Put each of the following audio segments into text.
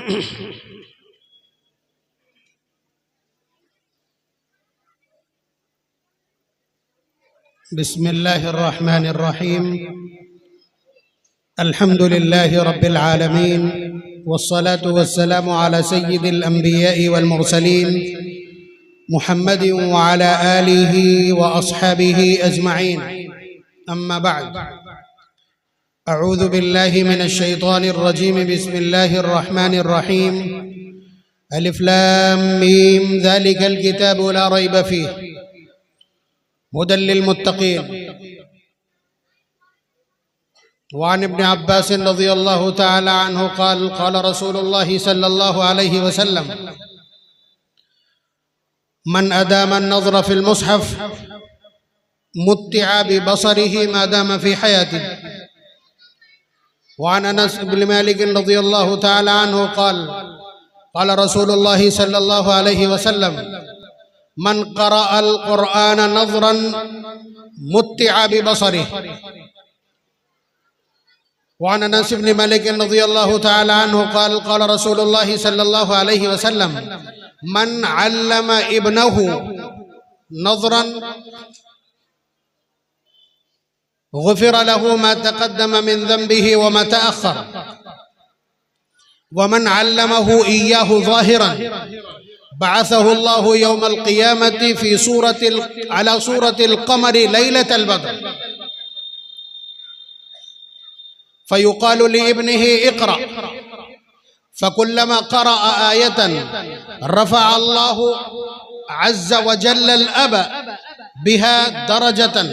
बिस्मिल्लाहिर्रहमानिर्रहीम। अल्हम्दुलिल्लाहि रब्बिल आलमीन वस्सलातु वस्सलामु अला सय्यिदिल अंबिया'i वल मुरसलीन मुहम्मदिन व अला आलिहि व अस्हाबिहि अजमईन। अम्मा बअद। अऊज़ु बिल्लाहि मिनश शैतानिर रजीम। बिस्मिल्लाहिर्रहमानिर्रहीम। अलिफ लाम मीम ज़ालिकल किताबु ला रैब फीह हुदल लिल मुत्तक़ीन। वान इब्न अब्बास रज़ियल्लाहु तआला अन्हु क़ाल क़ाल रसूलुल्लाह सल्लल्लाहु अलैहि वसल्लम मन अदामा अन-नज़र फ़िल मुस्हफ़ मुत्तिअ बिबसरिही मा दामा फ़ी हयातिही। वान अनस इब्न मालिक रज़ियल्लाहु तआला अन्हु क़ाल क़ाल रसूलुल्लाह सल्लल्लाहु अलैहि वसल्लम मन क़रअल क़ुरआन नज़रन मुत्तिअ बिबसरिही। वान अनस इब्न मालिक रज़ियल्लाहु तआला अन्हु क़ाल क़ाल रसूलुल्लाह सल्लल्लाहु अलैहि वसल्लम मन अल्लम इब्नहु नज़रन गुफ़िर लहु मा तक़द्दम मिन ज़ंबिही व मा तअख़्ख़र व मन अल्लमहु इय्याहु ज़ाहिरन बअसहु अल्लाहु यौमल क़ियामति फ़ी सूरतिल क़मरि लैलतल बद्र फ़युक़ालु लिइब्निही इक़रा फ़कुल्लमा क़रअ आयतन रफ़अ अल्लाहु अज़्ज़ व जल्ल अल-अब बिहा दरजतन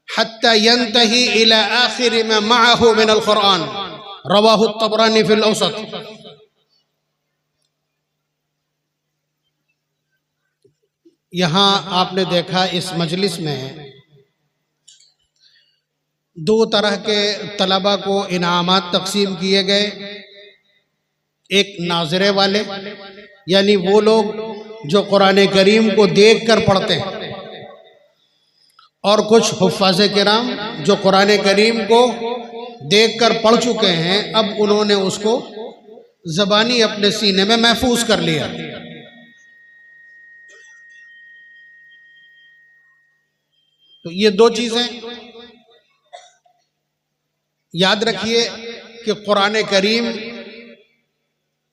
हत्ता यंतही इला आखिर मा मअहु मिनल क़ुरआन। रवाहु तबरानी फ़िल औसत। यहाँ आपने देखा इस मजलिस में दो तरह के तलबा को इनामात तकसीम किए गए। एक नाज़रे वाले यानी वो लोग जो कुरान करीम को देख कर पढ़ते हैं, और कुछ हुफ़्फ़ाज़े किराम जो कुरान करीम को देख कर पढ़ चुके हैं, अब उन्होंने उसको ज़बानी अपने सीने में महफूज कर लिया। तो ये दो चीज़ें याद रखिए कि कुरान करीम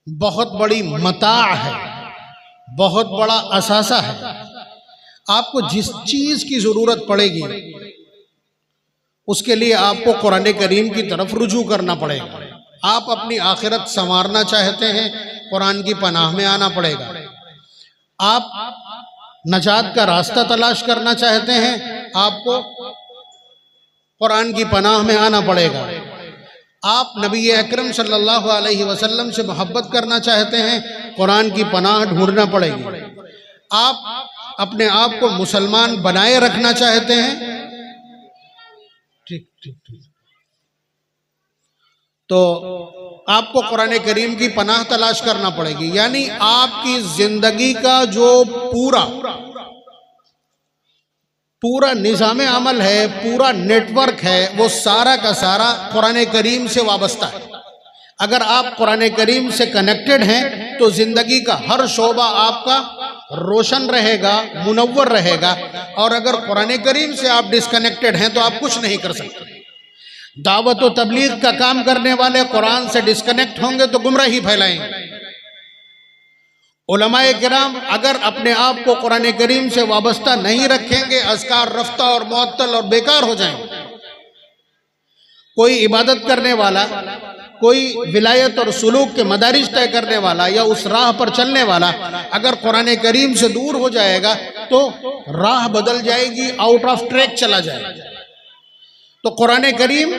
बहुत बड़ी मता है, बहुत बड़ा असासा है। आपको जिस चीज़ की ज़रूरत पड़ेगी उसके लिए आपको कुरान करीम की तरफ रुजू करना पड़ेगा। आप अपनी आखिरत संवारना चाहते हैं, कुरान की पनाह में आना पड़ेगा। आप नजात का रास्ता तलाश करना चाहते हैं, आपको कुरान की पनाह में आना पड़ेगा। आप नबी अकरम सल्लल्लाहु अलैहि वसल्लम से मोहब्बत करना चाहते हैं, कुरान की पनाह ढूंढना पड़ेगी। आप अपने आप को मुसलमान बनाए रखना चाहते हैं, ठीक ठीक ठीक, तो आपको कुरान करीम की पनाह तलाश करना पड़ेगी। यानी आपकी जिंदगी का जो पूरा निज़ाम अमल है, पूरा नेटवर्क है, वो सारा का सारा कुरान करीम से वाबस्ता है। अगर आप कुरान करीम से कनेक्टेड हैं तो ज़िंदगी का हर शोबा आपका रोशन रहेगा, मुनव्वर रहेगा। और अगर कुरान करीम से आप डिस्कनेक्टेड हैं तो आप कुछ नहीं कर सकते। दावत व तबलीग का काम करने वाले कुरान से डिस्कनेक्ट होंगे तो गुमराही फैलाएंगे। उलमाए किराम अगर अपने आप को कुरान करीम से वाबस्ता नहीं रखेंगे, अज़कार रफ्ता और मुअत्तल और बेकार हो जाएंगे। कोई इबादत करने वाला, कोई विलायत और सुलूक के मदारिज तय करने वाला या उस राह पर चलने वाला अगर कुरान करीम से दूर हो जाएगा तो राह बदल जाएगी, आउट ऑफ ट्रैक चला जाएगा। तो कुरान करीम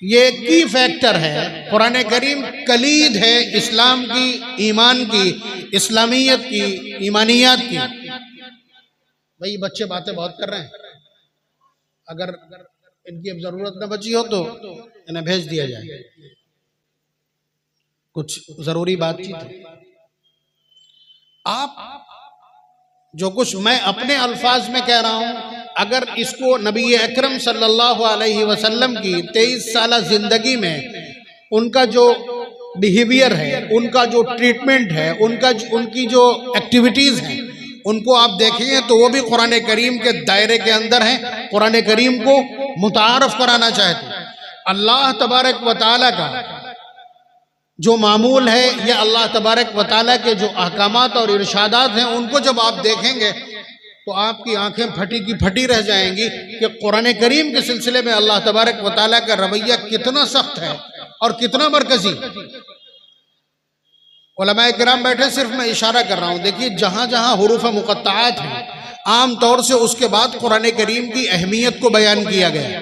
ये की फैक्टर है, कुरान करीम कलीद है इस्लाम की, ईमान की, इस्लामियत की, ईमानियात की। भाई बच्चे बातें बहुत कर रहे हैं, अगर इनकी अब जरूरत न बची हो तो इन्हें भेज दिया जाए, कुछ जरूरी बातचीत है। आप जो कुछ मैं अपने अल्फाज में कह रहा हूं, अगर इसको नबी अकरम सल्लल्लाहु अलैहि वसल्लम की 23 साल जिंदगी में उनका जो बिहेवियर है, उनका जो ट्रीटमेंट है, उनकी जो एक्टिविटीज़ हैं, उनको आप देखेंगे तो वो भी कुरान करीम के दायरे के अंदर हैं, कुरान करीम को मुतारफ कराना चाहते हैं। अल्लाह तबारक व तआला का जो मामूल है, या अल्लाह तबारक व तआला के जो अहकामात और इरशादात हैं, उनको जब आप देखेंगे तो आपकी आंखें फटी की फटी रह जाएंगी कि कुरान करीम के सिलसिले में अल्लाह तबारक व तआला का रवैया कितना सख्त है और कितना मरकजी। उलमाए किराम बैठे, सिर्फ मैं इशारा कर रहा हूं। देखिए, जहां जहां हुरूफ मुक़त्तआत हैं, आम तौर से उसके बाद कुरान करीम की अहमियत को बयान किया गया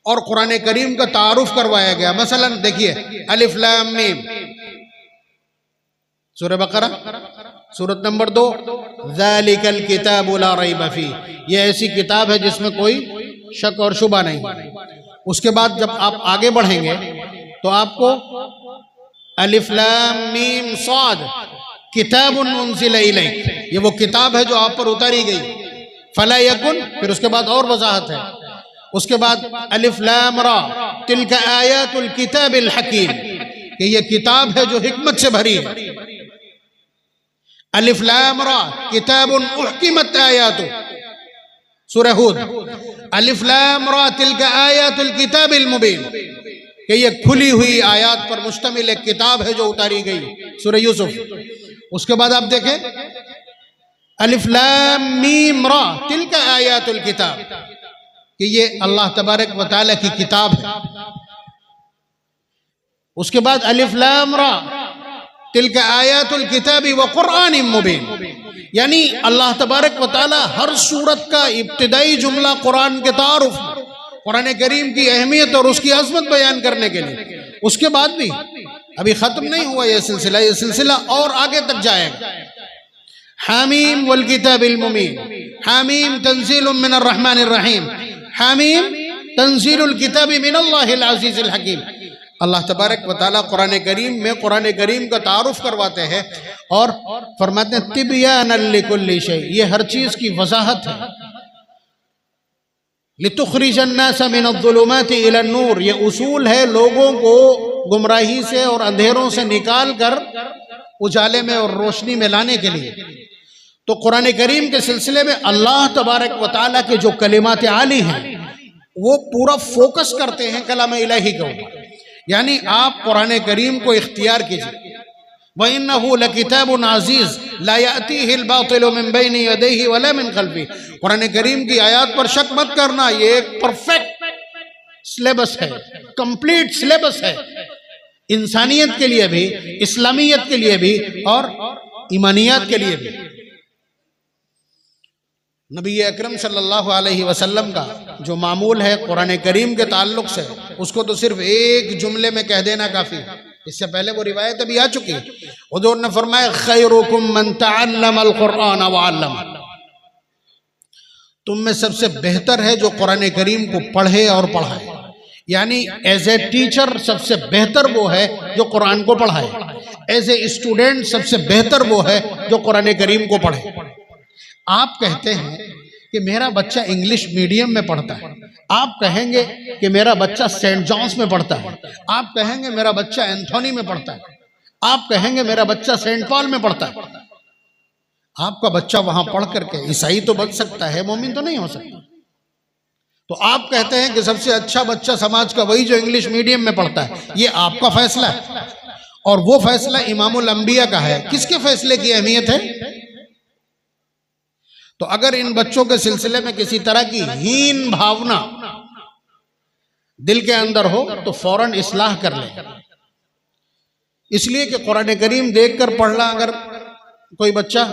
और कुरान करीम का तारुफ करवाया गया। मसलन देखिए, अलिफ लाम मीम, सूरह बकरा सूरत नंबर 2, ज़ालिकल किताबु ला रैब फीह, ये ऐसी किताब है जिसमें कोई शक और शुबा नहीं। उसके बाद जब आप आगे बढ़ेंगे तो आपको अलिफ लाम मीम साद किताबुन उनज़िला इलैक, ये वो किताब है जो आप पर उतारी गई। फला यकुन, फिर उसके बाद और वजाहत है। उसके बाद अलिफ लाम रा तिलका आयातुल किताबिल हकीम, कि ये किताब है जो हिकमत से भरी है। अलिफ लाम रा किताबुन उहकिमत आयातु, सूरह हूद। अलिफ लाम रा तिलका आयातुल किताबिल मुबीन, कि ये खुली हुई आयात पर मुश्तमिल एक किताब है जो उतारी गई, सूरह यूसुफ। उसके बाद आप देखें, अलिफ लाम मीम रा तिलका आयातुल किताब, कि ये अल्लाह तबारक व तआला की किताब है। उसके बाद अलिफ लाम रा तिलका आयातुल किताबी व कुरानिम मुबीन, यानी अल्लाह तबारक व तआला हर सूरत का इब्तिदाई जुमला कुरान के तारुफ, कुरान करीम की अहमियत और उसकी अज़मत बयान करने के लिए। उसके बाद भी अभी ख़त्म नहीं हुआ ये सिलसिला और आगे तक जाएगा। हामीम वल किताबिल मुबीन, हामीम तंज़ीलुम मिनर रहमानिर रहीम, हामीम तंज़ीलुल किताबि मिनल्लाहिल अज़ीज़िल हकीम। अल्लाह तबारक व तआला कुरान करीम में कुरान करीम का तारुफ करवाते हैं और फरमाते हैं तिबयानल लिकुल्लि शै, ये हर चीज़ की वजाहत है। लितुखरिजन नास मिनज़्ज़ुलुमाति इलन नूर, ये उसूल है लोगों को गुमराही से और अंधेरों से निकाल कर उजाले में और रोशनी में लाने के लिए। तो कुरान करीम के सिलसिले में अल्लाह तबारक व तआला के जो कलिमात आली हैं वो पूरा फोकस करते हैं कलाम इलाही के ऊपर, यानी आप कुरान करीम को इख्तियार कीजिए। व इन्नहु लकिताबुन अज़ीज़ ला यातीहिल बातिलु मिन बैनि यदैहि वला मिन खल्फी, कुरान करीम की आयत पर शक मत करना, ये एक परफेक्ट सिलेबस है, कंप्लीट सिलेबस है, इंसानियत के लिए भी, इस्लामियत के लिए भी और ईमानियत के लिए भी। नबी अकरम सल्लल्लाहु अलैहि वसल्लम का जो मामूल है कुरान करीम के ताल्लुक से, उसको तो सिर्फ एक जुमले में कह देना काफ़ी। इससे पहले वो रिवायत अभी आ चुकी है। हुज़ूर ने फरमाया खैरुकुम मन तअल्लमल कुरान व अल्लम, तुम में सबसे बेहतर है जो कुरान करीम को पढ़े और पढ़ाए, यानी एज ए टीचर सबसे बेहतर वो है जो कुरान को पढ़ाए, एज ए स्टूडेंट सबसे बेहतर वो है जो कुरान करीम को पढ़े। आप कहते हैं कि मेरा बच्चा इंग्लिश मीडियम में पढ़ता है, आप कहेंगे कि मेरा बच्चा सेंट जॉन्स में पढ़ता है, आप कहेंगे मेरा बच्चा एंथोनी में पढ़ता है, आप कहेंगे मेरा बच्चा सेंट पॉल में पढ़ता है। आपका बच्चा वहां पढ़ करके ईसाई तो बन सकता है, मोमिन तो नहीं हो सकता। तो आप कहते हैं कि सबसे अच्छा बच्चा समाज का वही जो इंग्लिश मीडियम में पढ़ता है। ये आपका फैसला है और वो फैसला इमामुल अंबिया का है। किसके फैसले की अहमियत है? तो अगर इन बच्चों के सिलसिले में किसी तरह की हीन भावना दिल के अंदर हो तो फौरन इस्लाह कर लें, इसलिए कि कुरान करीम देखकर पढ़ना अगर कोई बच्चा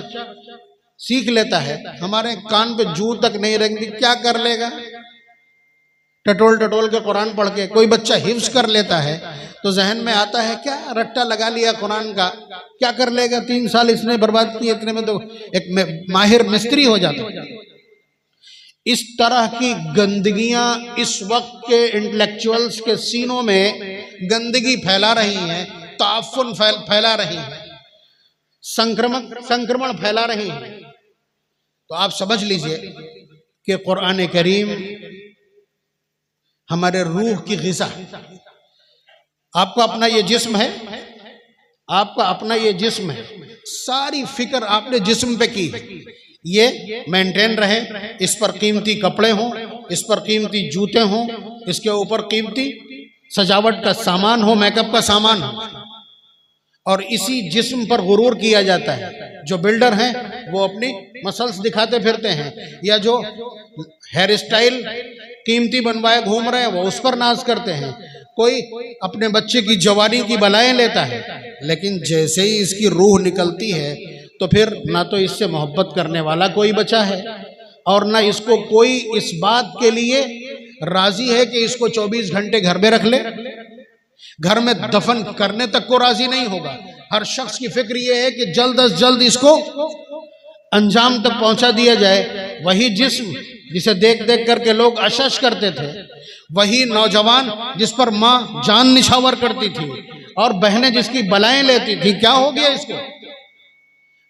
सीख लेता है, हमारे कान पे जू तक नहीं रहेंगी, क्या कर लेगा? टटोल टटोल के कुरान पढ़ के कोई बच्चा हिफ्ज कर लेता है तो जहन में आता है क्या रट्टा लगा लिया कुरान का, क्या कर लेगा, 3 साल इसने बर्बाद किए, इतने में तो एक माहिर मिस्त्री हो जाता। इस तरह की गंदगियां इस वक्त के इंटेलेक्चुअल्स के सीनों में गंदगी फैला रही हैं, ताफुन फैला रही हैं, संक्रमण फैला रही हैं। तो आप समझ लीजिए कि कुरान करीम हमारे रूह की ग़िज़ा, आपका अपना ये जिस्म है, आपका अपना ये जिस्म है, सारी फिक्र आपने जिस्म पे की, ये मेंटेन रहे, इस पर कीमती कपड़े हों, इस पर कीमती जूते हों, इसके ऊपर कीमती सजावट का सामान हो, मेकअप का सामान हो, और इसी जिस्म पर गुरूर किया जाता है। जो बिल्डर हैं वो अपनी मसल्स दिखाते फिरते हैं, या जो हेयर स्टाइल कीमती बनवाए घूम रहे हैं वो उस पर नाज करते हैं। कोई अपने बच्चे की जवानी की बलाएं लेता है, लेकिन जैसे ही इसकी रूह निकलती है तो फिर ना तो इससे मोहब्बत करने वाला कोई बचा है, और ना इसको कोई इस बात के लिए राजी है कि इसको 24 घंटे घर में रख ले, घर में दफन करने तक को राजी नहीं होगा। हर शख्स की फिक्र यह है कि जल्द अज जल्द इसको अंजाम तक पहुंचा दिया जाए। वही जिस्म जिसे देख देख करके लोग अशश करते थे, वही नौजवान जिस पर माँ जान निछावर करती थी और बहनें जिसकी बलाएं लेती थी, क्या हो गया इसको?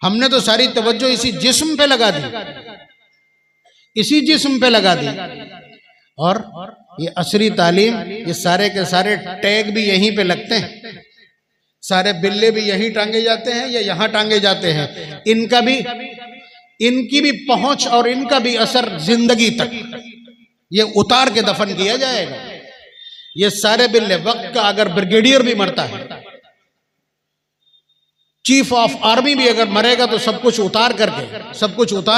हमने तो सारी तवज्जो इसी जिस्म पे लगा दी, इसी जिस्म पे लगा दी। और ये असरी तालीम, ये सारे के सारे टैग भी यहीं पे लगते हैं, सारे बिल्ले भी यहीं टांगे जाते हैं या यहाँ टांगे जाते हैं। इनकी भी पहुंच और इनका भी असर जिंदगी तक, ये उतार के दफन किया जाएगा। ये सारे बिल्ले, वक्त का अगर ब्रिगेडियर भी मरता है, चीफ ऑफ आर्मी भी अगर मरेगा तो सब कुछ उतार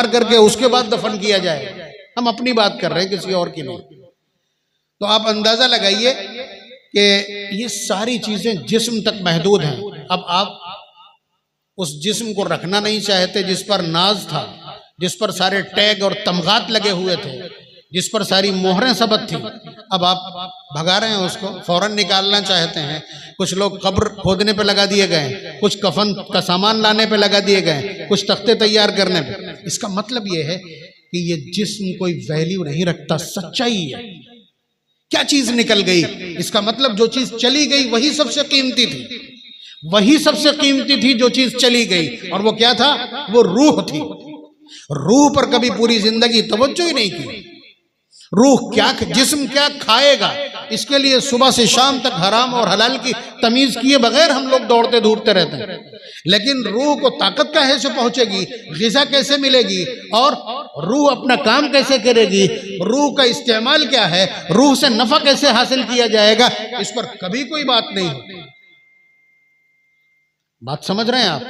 करके उसके बाद दफन किया जाएगा। हम अपनी बात कर रहे हैं, किसी और की नहीं। तो आप अंदाजा लगाइए कि ये सारी चीजें जिस्म तक महदूद हैं। अब आप उस जिस्म को रखना नहीं चाहते जिस पर नाज था, जिस पर सारे टैग और तमगात लगे हुए थे, जिस पर सारी मोहरें सबत थी। अब आप भगा रहे हैं उसको, फौरन निकालना चाहते हैं। कुछ लोग कब्र खोदने पे लगा दिए गए, कुछ कफन का सामान लाने पे लगा दिए गए, कुछ तख्ते तैयार करने पे। इसका मतलब ये है कि ये जिस्म कोई वैल्यू नहीं रखता। सच्चाई है, क्या चीज निकल गई? इसका मतलब जो चीज चली गई वही सबसे कीमती थी, वही सबसे कीमती थी जो चीज चली गई। और वो क्या था? वो रूह थी। रूह पर कभी पूरी जिंदगी तवज्जो ही नहीं की। रूह क्या, जिस्म क्या खाएगा, इसके लिए सुबह से शाम तक हराम और हलाल की तमीज किए बगैर हम लोग दौड़ते धूपते रहते हैं। लेकिन रूह को ताकत कहाँ से पहुंचेगी, ग़िज़ा कैसे मिलेगी, और रूह अपना काम कैसे करेगी, रूह का इस्तेमाल क्या है, रूह से नफा कैसे हासिल किया जाएगा, इस पर कभी कोई बात नहीं होती। बात समझ रहे हैं आप?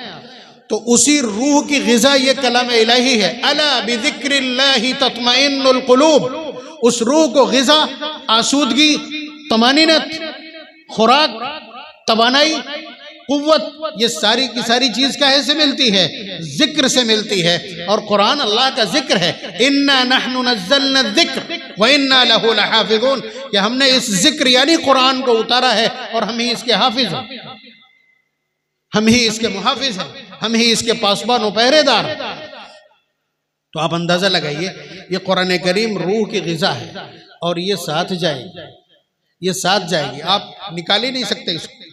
तो उसी रूह की ग़िज़ा ये कलाम इलाही है, अला बिज़िक्रिल्लाहि तत्मइन्नुल क़ुलूब। उस रूह को ग़िज़ा, आसूदगी, तमानीनत, खुराक, तवानाई, कुव्वत, ये सारी की सारी चीज काहे से मिलती है? जिक्र से मिलती है। और कुरान अल्लाह का जिक्र है, इन्ना नहनु नज़्ज़लना ज़िक्र व इन्ना लहु लहाफ़िज़ून, कि हमने इस जिक्र यानी कुरान को उतारा है और हम ही इसके हाफिज हैं, हम ही इसके मुहाफिज हैं, हम ही इसके पासबान और पहरेदार हैं। तो आप अंदाजा लगाइए, ये कुरान करीम रूह की ग़िज़ा है और ये साथ जाएगी, ये साथ जाएगी। आप निकाल ही नहीं सकते इसको।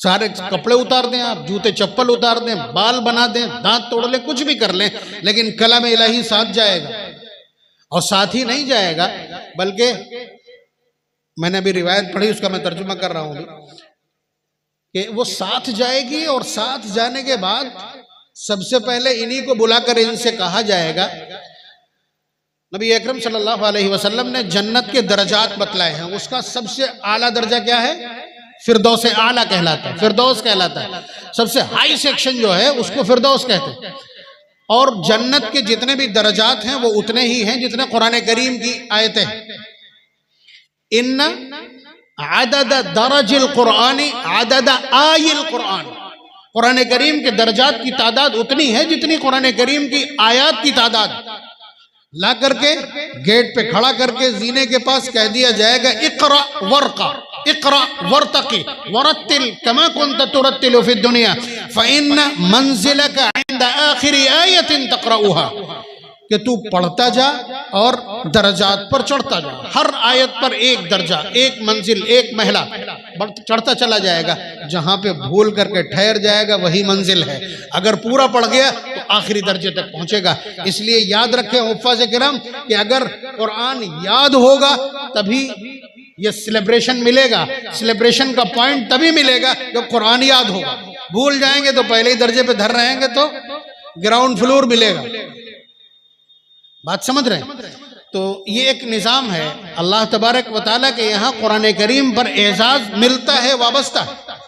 सारे कपड़े उतार दें आप, जूते चप्पल उतार दें, बाल बना दें, दांत तोड़ लें, कुछ भी कर लें, लेकिन कलाम इलाही साथ जाएगा। और साथ ही नहीं जाएगा, बल्कि मैंने अभी रिवायत पढ़ी, उसका मैं तर्जुमा कर रहा हूं कि वो साथ जाएगी। और साथ जाने के बाद सबसे पहले इन्हीं को बुलाकर इनसे कहा जाएगा, नबी अकरम सल्लल्लाहु अलैहि वसल्लम ने जन्नत के दर्जात बतलाए हैं। उसका सबसे आला दर्जा क्या है? फिरदौस आला कहलाता है, फिरदौस कहलाता है। सबसे हाई सेक्शन जो है उसको फिरदौस कहते हैं। और जन्नत के जितने भी दर्जात हैं वो उतने ही हैं जितने कुरान करीम की आयतें हैं। इन्ना अदद दरजिल कुरानी अदद आयल कुरान, कुरान करीम के दर्जात की तादाद उतनी है जितनी कुरान करीम की आयात की तादाद। ला करके गेट पे खड़ा करके जीने के पास कह दिया जाएगा, इक़रा वर्क़ा, इक़रा वर्तक़ी वरत्तिल कमा कुन्त तुरत्तिलु फ़िद दुनिया फ़इन्न मंज़िलका इंद आखिरी आयतिन तक़रऊहा, कि तू पढ़ता जा और दर्जात पर चढ़ता जा। हर आयत पर एक दर्जा, एक मंजिल, एक महला चढ़ता चला जाएगा। जहां पे भूल करके ठहर जाएगा वही मंजिल है। अगर पूरा पढ़ गया तो आखिरी दर्जे तक पहुंचेगा। इसलिए याद रखें हुफ़्फ़ाज़ किराम कि अगर कुरान याद होगा तभी ये सेलिब्रेशन मिलेगा, सेलिब्रेशन का पॉइंट तभी मिलेगा जब कुरान याद होगा। भूल जाएंगे तो पहले ही दर्जे पे धर रहेंगे तो ग्राउंड फ्लोर मिलेगा। बात समझ रहे हैं? तो ये एक निज़ाम है अल्लाह तबारक व तआला के यहाँ कुरान करीम पर एजाज मिलता है, वाबस्ता है।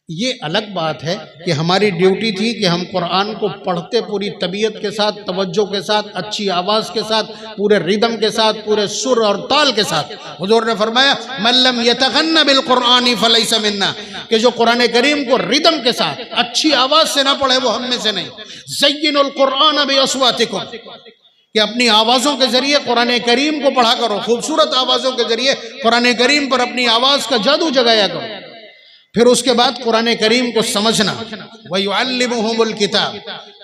ये अलग बात है कि हमारी ड्यूटी थी कि हम कुरान को पढ़ते पूरी तबीयत के साथ, तवज्जो के साथ, अच्छी आवाज़ के साथ, पूरे रिदम के साथ, पूरे सुर और ताल के साथ। हुजूर ने फरमाया मल्लम यतगन्ना बिल कुरानी फलैसा मिन्ना, कि जो कुरान करीम को रिदम के साथ अच्छी आवाज़ से ना पढ़े वो हम में से नहीं। ज़य्यिनुल कुरान बिअस्वातिकुम, कि अपनी आवाज़ों के ज़रिए कुरान करीम को पढ़ा करो, खूबसूरत आवाज़ों के ज़रिए कुरान करीम पर अपनी आवाज़ का जादू जगाया करो। फिर उसके बाद कुरान करीम को समझना, वयुअल्लिमुहुमुल किताब,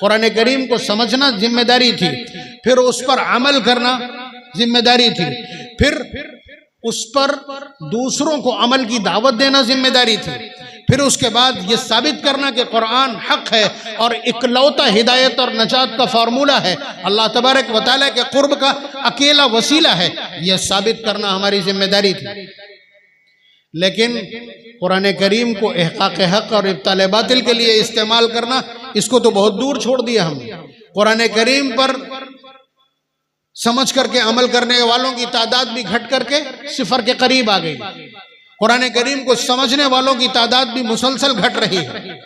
कुरान करीम को समझना जिम्मेदारी थी। फिर उस पर अमल करना जिम्मेदारी थी। फिर उस पर दूसरों को अमल की दावत देना जिम्मेदारी थी। फिर उसके बाद ये साबित करना कि कुरान हक है और इकलौता हिदायत और नजात का फार्मूला है, अल्लाह तबारक व तआला के कुर्ब का अकेला वसीला है, यह साबित करना हमारी जिम्मेदारी थी। लेकिन कुरान करीम को इहक़ाक़ हक़ और इब्ताल बातिल के लिए इस्तेमाल करना, इसको तो बहुत दूर छोड़ दिया हमने। कुरान करीम पर समझ करके अमल करने वालों की तादाद भी घट करके सिफर के करीब आ गई। कुरान करीम को समझने वालों की तादाद भी मुसलसल घट रही है।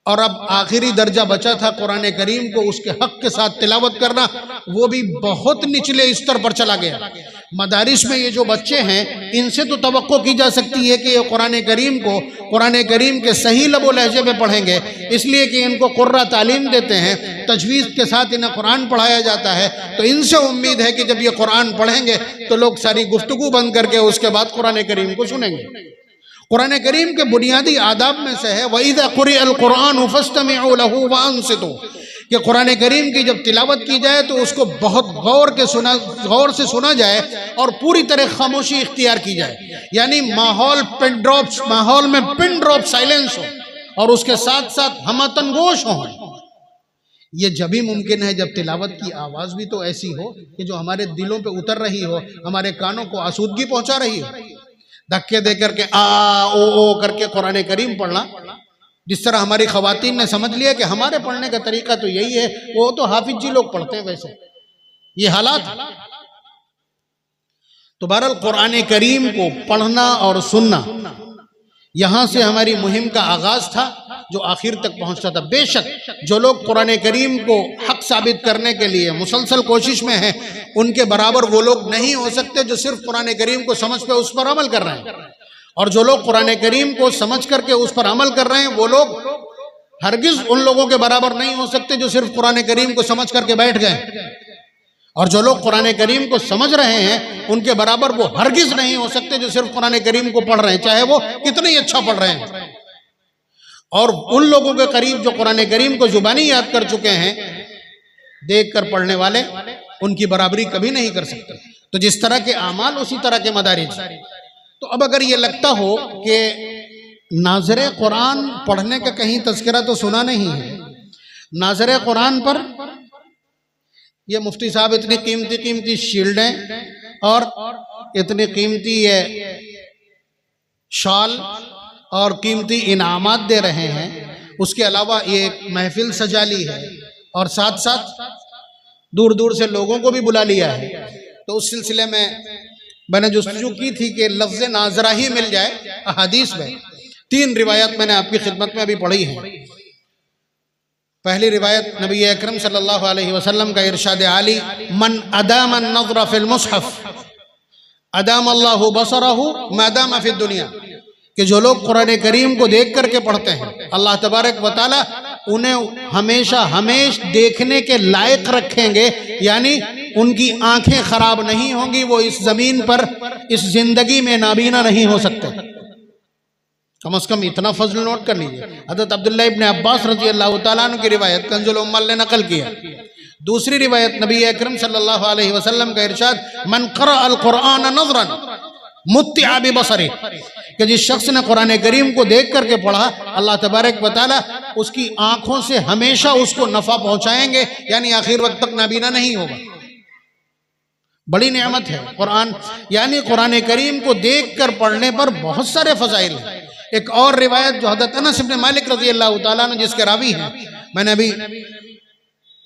और अब आखिरी दर्जा बचा था कुरान करीम को उसके हक के साथ तिलावत करना, वो भी बहुत निचले स्तर पर चला गया। मदारिस में ये जो बच्चे हैं, इनसे तो तवक्को की जा सकती है कि ये कुरान करीम को कुरान करीम के सही लबो लहजे में पढ़ेंगे, इसलिए कि इनको कुर्रा तालीम देते हैं, तजवीज़ के साथ इन्हें कुरान पढ़ाया जाता है। तो इनसे उम्मीद है कि जब ये कुरान पढ़ेंगे तो लोग सारी गुफ्तगू बंद करके उसके बाद कुरान करीम को सुनेंगे। कुरान करीम के बुनियादी आदाब में से है वइज़ा क़ुरिअल कुरान फस्तमिऊ लहू व अंसितू, कि कुरान करीम की जब तिलावत की जाए तो उसको बहुत गौर से सुना जाए और पूरी तरह खामोशी इख्तियार की जाए, यानी माहौल में पिन ड्रॉप साइलेंस हो और उसके साथ साथ हमतन गोश हो। ये जब भी मुमकिन है जब तिलावत की आवाज़ भी तो ऐसी हो कि जो हमारे दिलों पे उतर रही हो, हमारे कानों को आसूदगी पहुंचा रही हो। धक्के दे करके आ ओ करके कुरान करीम पढ़ना, जिस तरह हमारी ख़वातीन ने समझ लिया कि हमारे पढ़ने का तरीका तो यही है, वो तो हाफिज जी लोग पढ़ते हैं, वैसे ये हालात। तो बहरहाल कुरान करीम को पढ़ना और सुनना, यहाँ से हमारी मुहिम का आगाज था जो आखिर तक पहुँचता था। बेशक जो लोग कुरान करीम को हक साबित करने के लिए मुसलसल कोशिश में हैं, उनके बराबर वो लोग नहीं हो सकते जो सिर्फ कुरान करीम को समझ पे उस पर अमल कर रहे हैं। और जो लोग कुरान करीम को समझ करके उस पर अमल कर रहे हैं, वो लोग हरगिज उन लोगों के बराबर नहीं हो सकते जो सिर्फ कुरान करीम को समझ करके बैठ गए। और जो लोग कुरान करीम को समझ रहे हैं, उनके बराबर वो हरगिज नहीं हो सकते जो सिर्फ कुरान करीम को पढ़ रहे हैं, चाहे वो कितना ही अच्छा पढ़ रहे हैं। और उन लोगों के करीब जो कुरान करीम को जुबानी याद कर चुके हैं, देख कर पढ़ने वाले उनकी बराबरी कभी नहीं कर सकते। तो जिस तरह के आमाल उसी तरह के मदारिज। तो अब अगर ये लगता हो कि नाज़िर कुरान पढ़ने का कहीं तज़किरा तो सुना नहीं है, नाज़िर कुरान पर ये मुफ्ती साहब इतनी कीमती शील्डें और इतनी कीमती ये शॉल और कीमती इनामात दे रहे हैं, उसके अलावा ये एक महफिल सजा ली है और साथ साथ दूर दूर से लोगों को भी बुला लिया है। तो उस सिलसिले में मैंने जुस्तजू की थी कि लफ्ज़ नाज़रा ही मिल जाए अहादीस में। 3 रिवायत मैंने आपकी खिदमत में अभी पढ़ी हैं। पहली रिवायत नबी अकरम सल्लल्लाहु अलैहि वसल्लम का इरशाद आली, मन अदाम नज़रा फिल मुसहफ़ अदाम अल्लाहु बसरहु मादाम फिद दुनिया, कि जो लोग कुरान करीम को देख करके पढ़ते हैं, अल्लाह तबारक व तआला उन्हें हमेशा देखने के लायक रखेंगे, यानी उनकी आंखें खराब नहीं होंगी, वो इस जमीन पर इस जिंदगी में नाबीना नहीं हो सकते। कम से कम इतना फजल नोट कर लीजिए। हज़रत अब्दुल्ला इब्न अब्बास रज़ी अल्लाह तआला अन्हु की रिवायत कंजुल उम्मल ने नकल किया। दूसरी रिवायत नबी अकरम सल्लल्लाहु अलैहि वसल्लम का इरशाद, मन क़रा अल कुरान नज़रन मुत्तिअ बिबसरी, कि जिस शख्स ने कुरान करीम को देख करके पढ़ा, अल्लाह तबारक व तआला उसकी आंखों से हमेशा उसको नफ़ा पहुंचाएंगे, यानी आखिर वक्त तक नाबीना नहीं होगा। बड़ी नेमत है कुरान, यानी कुरान करीम को देख कर पढ़ने पर बहुत सारे फजाइल हैं। एक और रिवायत जो हज़रत अनस इब्न मालिक रज़ी अल्लाह तआला अन्हु जिसके रावी हैं, मैंने अभी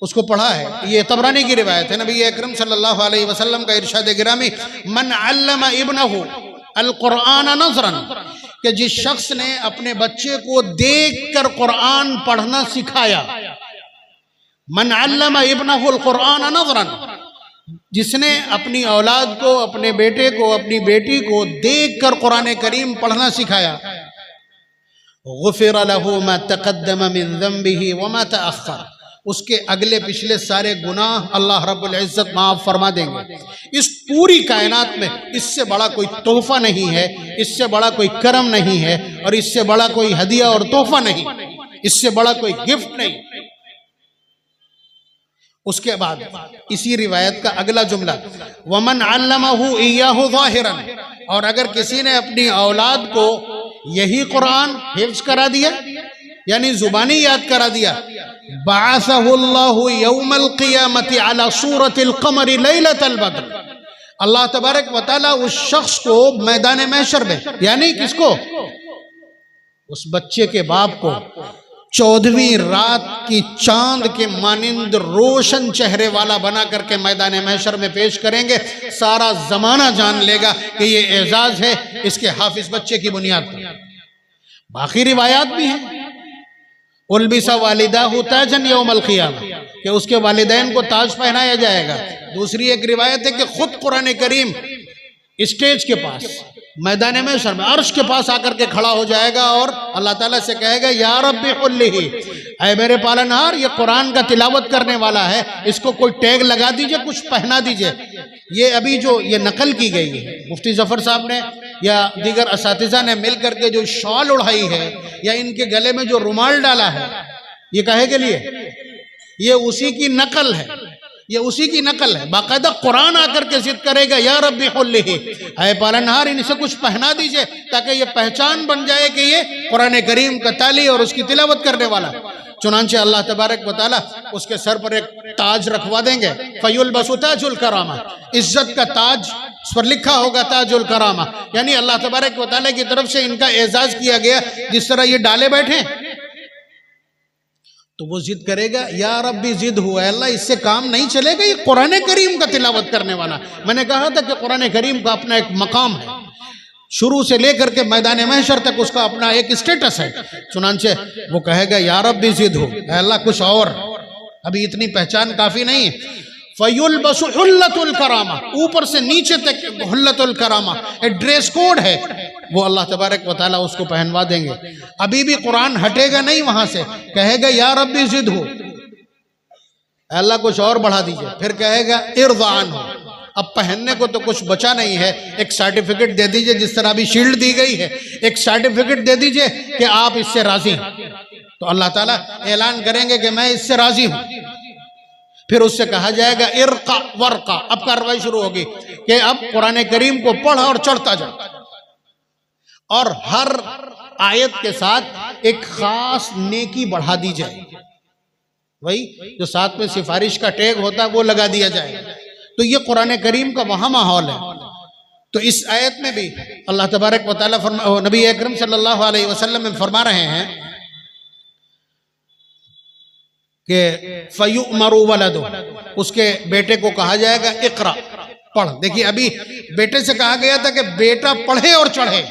उसको पढ़ा है, ये तबरानी की रिवायत है। नबी अकरम सल्लल्लाहु अलैहि वसल्लम का इरशाद गिरामी, मन अल्लम इब्नहु अल कुरान नज़रन, कि जिस शख्स ने अपने बच्चे को देखकर कुरान पढ़ना सिखाया, मन अल्लम इब्नहु अल कुरान नज़रन, जिसने अपनी औलाद को, अपने बेटे को, अपनी बेटी को देखकर कुरान करीम पढ़ना सिखाया, गुफ़िर लहू मा तक़द्दम मिन ज़ंबिही व मा तअख़्ख़र, उसके अगले पिछले सारे गुनाह अल्लाह रब्बुल इज़्ज़त माफ़ फरमा देंगे। इस पूरी कायनात में इससे बड़ा कोई तोहफा नहीं है, इससे बड़ा कोई करम नहीं है, और इससे बड़ा कोई हदिया और तोहफा नहीं, इससे बड़ा कोई गिफ्ट नहीं। उसके बाद इसी रिवायत का अगला जुमला, वमन अल्लमहु इय्याहु ज़ाहिरन, और अगर किसी ने अपनी औलाद को यही कुरान हिफ्ज़ करा दिया, यानी जुबानी याद करा दिया, बअसहुल्लाहु यौमल क़ियामति अला सूरतिल क़मरि लैलतल बद्र, अल्लाह तबारक व तआला उस शख्स को मैदान महशर में, यानी किसको, उस बच्चे के बाप को 14वीं रात की चांद के मानिंद रोशन चेहरे वाला बना करके मैदान महशर में पेश करेंगे। सारा जमाना जान लेगा कि ये एजाज है इसके हाफिज बच्चे की बुनियाद पर। बाकी रिवायात भी हैं, उल्बिसा वालिदाहु ताजन यौमल क़ियामा, कि उसके वालिदैन को ताज पहनाया जाएगा। दूसरी एक रिवायत है कि खुद कुरान करीम स्टेज के पास, मैदान में शर्म अर्श के पास आकर के खड़ा हो जाएगा और अल्लाह ताला से कहेगा, या रब्बी कुल्लिही, ऐ मेरे पालनहार, ये कुरान का तिलावत करने वाला है, इसको कोई टैग लगा दीजिए, कुछ पहना दीजिए। ये अभी जो ये नकल की गई है, मुफ्ती जफर साहब ने या दीगर असातिज़ा ने मिल करके जो शॉल उड़ाई है या इनके गले में जो रुमाल डाला है, ये काहे के लिए, ये उसी की नकल है, ये उसी की नकल है। बाकायदा कुरान आकर के जिद करेगा, या रब्बी कुल्लिही, ऐ पालनहार, इनसे कुछ पहना दीजिए ताकि ये पहचान बन जाए कि ये कुरान करीम का ताली और उसकी तिलावत करने वाला। चुनांचे अल्लाह तबारक व तआला उसके सर पर एक ताज रखवा देंगे, फयुल्बसु ताजुल करामा, इज्जत का ताज, उस पर लिखा होगा ताजुल करामा, यानी अल्लाह तबारक व तआला की तरफ से इनका एजाज किया गया। जिस तरह ये डाले बैठे तो वो जिद करेगा, या रब्बी जिद हुआ, अल्लाह इससे काम नहीं चलेगा, ये कुरान करीम का तिलावत करने वाला। मैंने कहा था कि कुरान करीम का अपना एक मकाम है, शुरू से लेकर के मैदान महशर तक उसका अपना एक स्टेटस है। चुनांचे वो कहेगा, या रब्बी जिद हो, अल्लाह कुछ और, अभी इतनी पहचान काफी नहीं है। फयुल्बसु हुल्लतुल करामा, ऊपर से नीचे तक हुल्लतुल करामा एक ड्रेस कोड है, वो अल्लाह तबारक व तआला उसको पहनवा देंगे। अभी भी कुरान हटेगा नहीं वहां से, कहेगा, या रब्बी जिद हो, अल्लाह कुछ और बढ़ा दीजिए। फिर कहेगा, इरज़ान हो, अब पहनने को तो कुछ बचा नहीं है, एक सर्टिफिकेट दे दीजिए, जिस तरह अभी शील्ड दी गई है, एक सर्टिफिकेट दे दीजिए कि आप इससे राजी हैं। तो अल्लाह ताला ऐलान करेंगे कि मैं इससे राजी हूं। फिर उससे कहा जाएगा, इरका वर्का, अब कार्रवाई शुरू होगी कि अब कुरान करीम को पढ़ और चढ़ता जा, और हर आयत के साथ एक खास नेकी बढ़ा दी जाए, वही जो साथ में सिफारिश का टैग होता है वो लगा दिया जाएगा। तो ये कुरान करीम का वहां माहौल है। तो इस आयत में भी अल्लाह तबारक व तआला नबी अकरम सल्लल्लाहु अलैहि वसल्लम में फरमा रहे हैं कि फयुमरु वलदु, उसके बेटे को कहा जाएगा, इकरा, पढ़। देखिए अभी बेटे से कहा गया था कि बेटा पढ़े और चढ़े,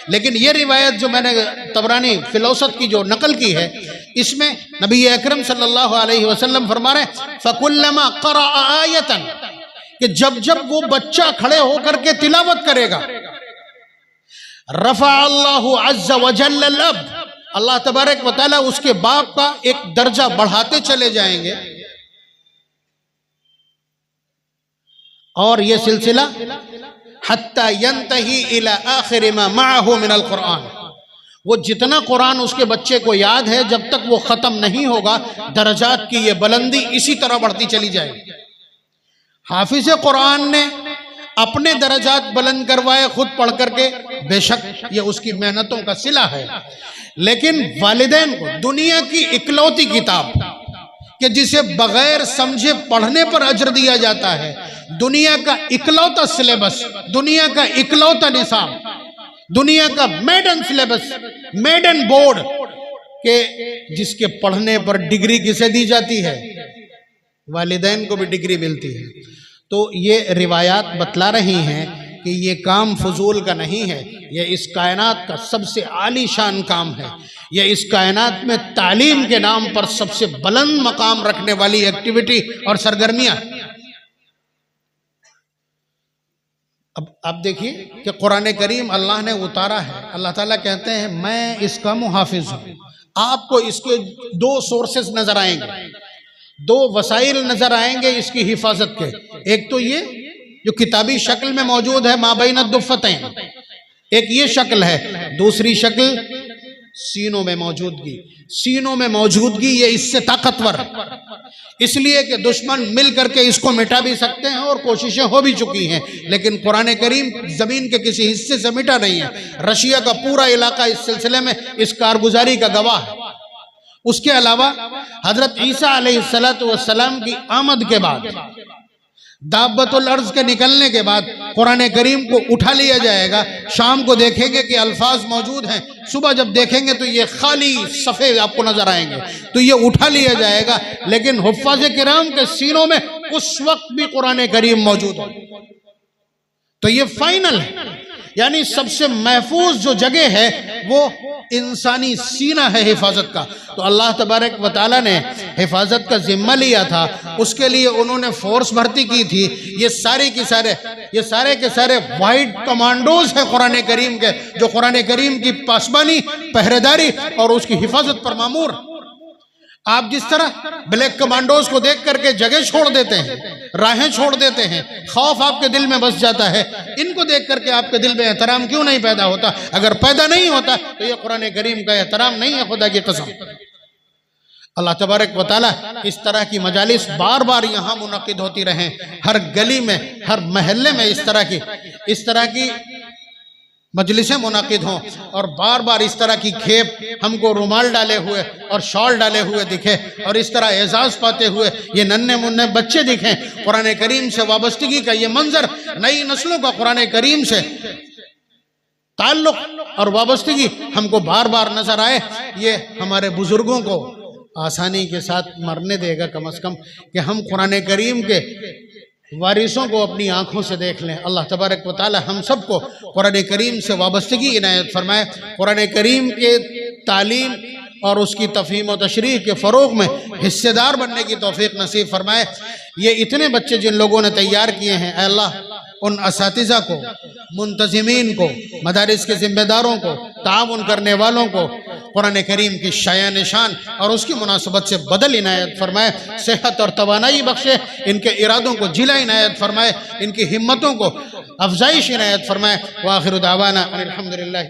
लेकिन ये रिवायत जो मैंने तबरानी फिलौसत की जो नकल की है, इसमें नबी अकरम सल्लल्लाहु अलैहि वसल्लम फरमा रहे, फकुल्लमा क़रा आयतन, कि जब जब वो बच्चा खड़े होकर के तिलावत करेगा, रफ़ा अल्लाहु अज़्ज़ा व जल्ल अल-अब्द, अल्लाह तबारक व तआला उसके बाप का एक दर्जा बढ़ाते चले जाएंगे। और ये सिलसिला हत्ता यंतही इला आखिर मा मअहु मिनल कुरान, वो जितना कुरान उसके बच्चे को याद है, जब तक वो खत्म नहीं होगा, दर्जात की ये बुलंदी इसी तरह बढ़ती चली जाएगी। हाफिज कुरान ने अपने दर्जात बुलंद करवाए खुद पढ़ करके, बेशक ये उसकी मेहनतों का सिला है, लेकिन वालिदैन को दुनिया की इकलौती किताब कि जिसे बगैर समझे पढ़ने पर अजर दिया जाता है, दुनिया का इकलौता सिलेबस, दुनिया का इकलौता निसाब, दुनिया का मेडन सिलेबस, मेडन बोर्ड के जिसके पढ़ने पर डिग्री किसे दी जाती है? वालिदैन को भी डिग्री मिलती है। तो ये रिवायात बतला रही हैं कि ये काम फजूल का नहीं है, ये इस कायनात का सबसे आलीशान काम है, ये इस कायनात में तालीम के नाम पर सबसे बुलंद मकाम रखने वाली एक्टिविटी और सरगर्मियां। अब आप देखिए कि कुरान करीम अल्लाह ने उतारा है, अल्लाह ताला कहते हैं मैं इसका मुहाफिज हूँ। आपको इसके दो सोर्सेस नजर आएंगे, दो वसाइल नजर आएंगे इसकी हिफाजत के। एक तो ये जो किताबी शक्ल में मौजूद है माबैन दुफ़्फ़तैन, एक ये शक्ल है, दूसरी शक्ल सीनों में मौजूदगी। सीनों में मौजूदगी ये इससे ताकतवर है, इसलिए कि दुश्मन मिल करके इसको मिटा भी सकते हैं और कोशिशें हो भी चुकी हैं, लेकिन कुरान करीम जमीन के किसी हिस्से से मिटा नहीं है। रशिया का पूरा इलाका इस सिलसिले में इस कारगुजारी का गवाह है। उसके अलावा हजरत ईसा अलैहिस्सलाम की आमद के बाद, दाब्बतुल अर्ज़ के निकलने के बाद कुरान करीम को उठा लिया जाएगा। शाम को देखेंगे कि अल्फाज मौजूद हैं, सुबह जब देखेंगे तो ये खाली सफ़े आपको नजर आएंगे, तो ये उठा लिया जाएगा। लेकिन हुफ़्फ़ाज़ किराम के सीनों में उस वक्त भी कुरान करीम मौजूद है। तो ये फाइनल है, यानी सबसे महफूज जो जगह है वो इंसानी सीना है हिफाजत का। तो अल्लाह तबारक व तआला ने हिफाजत का जिम्मा लिया था, उसके लिए उन्होंने फोर्स भर्ती की थी। ये सारे के सारे वाइट कमांडोज हैं कुरान करीम के, जो कुरान करीम की पासबानी, पहरेदारी और उसकी हिफाजत पर मामूर। आप जिस तरह ब्लैक कमांडोज को देख करके जगह छोड़ देते हैं, राहें छोड़ देते हैं, खौफ आपके दिल में बस जाता है, इनको देख करके आपके दिल में एहतराम क्यों नहीं पैदा होता? अगर पैदा नहीं होता तो ये कुरान करीम का एहतराम नहीं है, खुदा की कसम। अल्लाह तबारक व तआला इस तरह की मजालिस बार बार यहाँ मुनक़िद होती रहें, हर गली में, हर महल्ले में इस तरह की मजलिसें मुनाकिद हों, और बार बार इस तरह की खेप हमको रुमाल डाले हुए और शॉल डाले हुए दिखे, और इस तरह एजाज़ पाते हुए ये नन्हे मुन्ने बच्चे दिखें। कुरान करीम से वाबस्तगी का ये मंजर, नई नस्लों का कुरान करीम से ताल्लुक़ और वाबस्तगी हमको बार बार नजर आए, ये हमारे बुजुर्गों को आसानी के साथ मरने देगा कम अज़ कम कि हम कुरान करीम के वारिसों को अपनी आंखों से देख लें। अल्लाह तबारक व तआला हम सबको कुरान करीम से वाबस्तगी इनायत फरमाए, कुरान करीम के तालीम और उसकी तफ़हीम व तशरीह के फ़रोग़ में हिस्सेदार बनने की तौफ़ीक़ नसीब फरमाए। ये इतने बच्चे जिन लोगों ने तैयार किए हैं, अल्लाह उन असातिज़ा को, मुंतज़िमीन को, मदारिस के ज़िम्मेदारों को, ताउन करने वालों को कुरान करीम की शाया निशान और उसकी मुनासबत से बदल इनायत फरमाए, सेहत और तवानाई बख्शे, इनके इरादों को जिला इनायत फरमाए, इनकी हिम्मतों को अफजाइश इनायत फरमाए। व आखिरु दावाना अनिल हम्दुलिल्लाह।